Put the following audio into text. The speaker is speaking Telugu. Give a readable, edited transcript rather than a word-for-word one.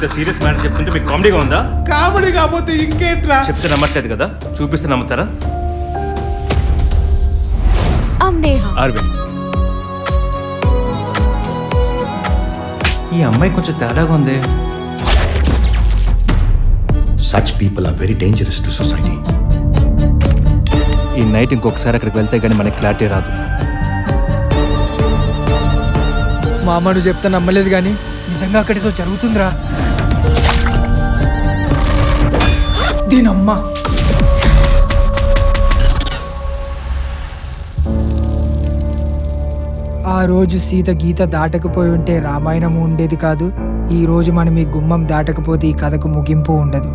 ఇంత సీరియస్ మ్యాటర్ చెప్తుంటే మీకు కామెడీగా ఉందా? కామెడీ కాకపోతే ఇంకేంట్రా? చెప్తే నమ్మట్లేదు కదా, చూపిస్తే నమ్ముతారా? అరవింద్, ఈ అమ్మాయి కొంచెం తేడాగా ఉంది. Such people are very dangerous to society. ఈ నైట్ ఇంకొకసారి అక్కడికి వెళ్తే గానీ మనకి క్లారిటీ రాదు. మా అమ్మ నువ్వు చెప్తా నమ్మలేదు కానీ నిజంగా అక్కడితో జరుగుతుందిరా. దీనమ్మ ఆ రోజు సీత గీత దాటకపోయి ఉంటే రామాయణం ఉండేది కాదు. ఈ రోజు మనం ఈ గుమ్మం దాటకపోతే ఈ కథకు ముగింపు ఉండదు.